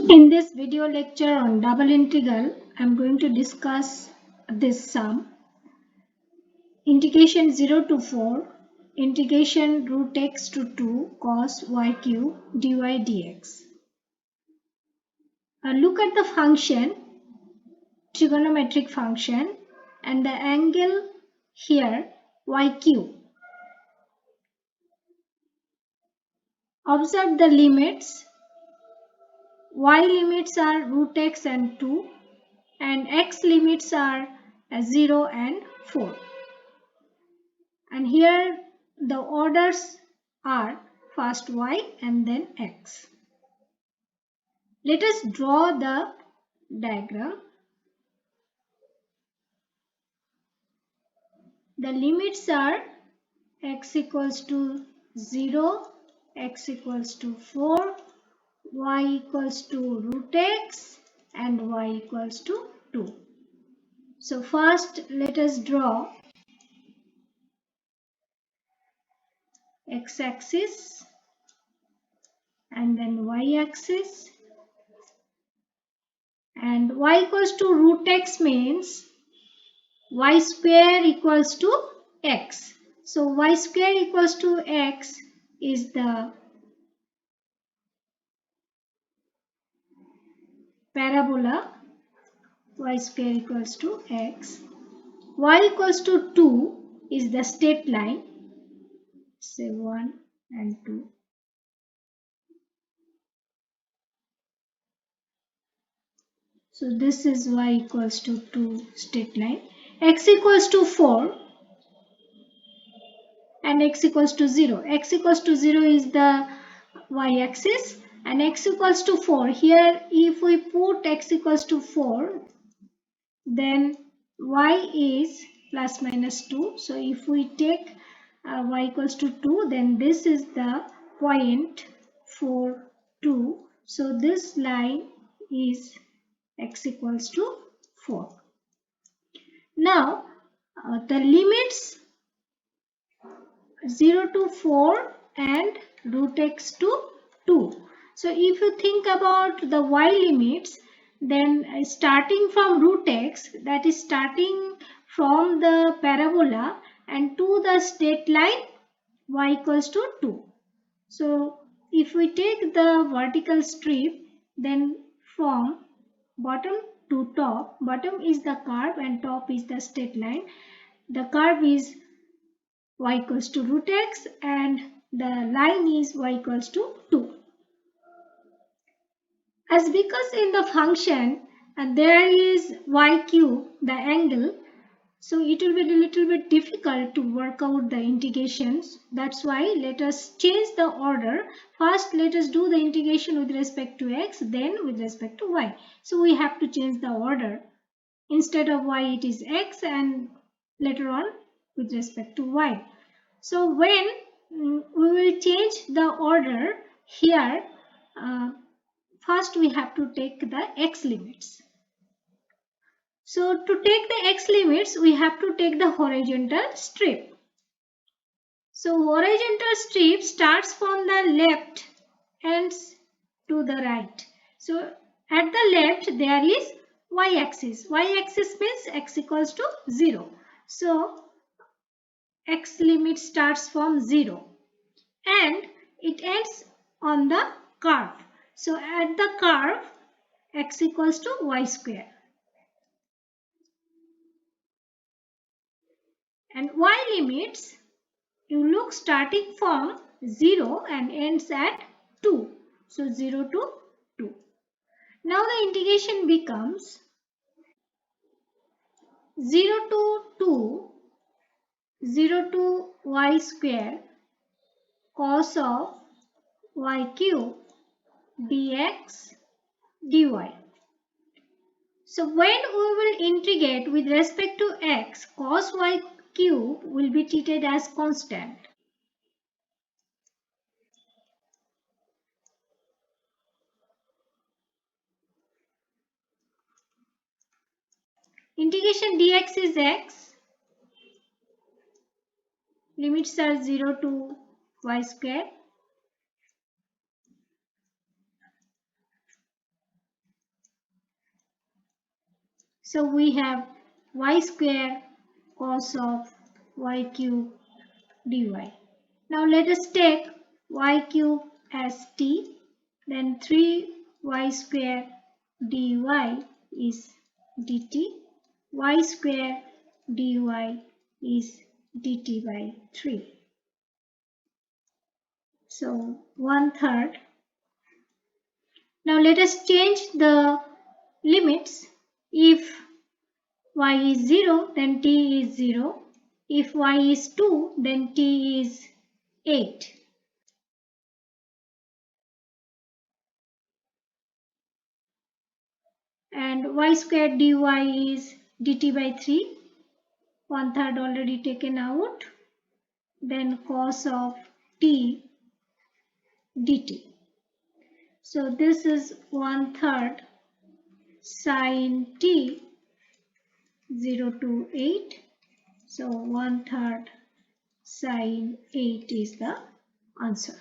In this video lecture on double integral, I am going to discuss this sum. Integration 0 to 4, integration root x to 2 cos y cube dy dx. Look at the function, trigonometric function, and the angle here, y cube. Observe the limits. Y limits are root x and 2, and x limits are 0 and 4. And here the orders are first y and then x. Let us draw the diagram. The limits are x equals to 0, x equals to 4, y equals to root x, and y equals to 2. So first let us draw x-axis and then y-axis, and y equals to root x means y square equals to x. So y square equals to x is the parabola y square equals to x. Y equals to 2 is the straight line, say 1 and 2. So this is y equals to 2 straight line. X equals to 4 and x equals to 0. X equals to 0 is the y-axis and x equals to 4. Here if we put x equals to 4, then y is plus minus 2. So if we take y equals to 2, then this is the point 4, 2. So this line is x equals to 4. Now the limits 0 to 4 and root x to 2. So if you think about the y limits, then starting from root x, that is starting from the parabola and to the straight line y equals to 2. So if we take the vertical strip, then from bottom to top, bottom is the curve and top is the straight line. The curve is y equals to root x and the line is y equals to 2. As because in the function there is y cube, the angle, so it will be a little bit difficult to work out the integrations. That's why let us change the order. First let us do the integration with respect to x, then with respect to y. So we have to change the order. Instead of y it is x and later on with respect to y. So when we will change the order here, first we have to take the x limits. So to take the x limits, we have to take the horizontal strip. So horizontal strip starts from the left ends to the right. So at the left there is y-axis. Y-axis means x equals to 0. So x limit starts from 0 and it ends on the curve. So at the curve x equals to y square. And y limits, you look starting from 0 and ends at 2. So 0 to 2. Now the integration becomes 0 to 2, 0 to y square cos of y cube dx dy. So when we will integrate with respect to x, cos y cube will be treated as constant. Integration dx is x. Limits are 0 to y square. So we have y square cos of y cube dy. Now let us take y cube as t, then 3y square dy is dt, y square dy is dt by 3. So 1/3. Now let us change the limits. If y is 0, then t is 0. If y is 2, then t is 8. And y squared dy is dt by 3. 1/3 already taken out. Then cos of t dt. So this is 1/3 sin t 0 to 8. So 1/3 sin 8 is the answer.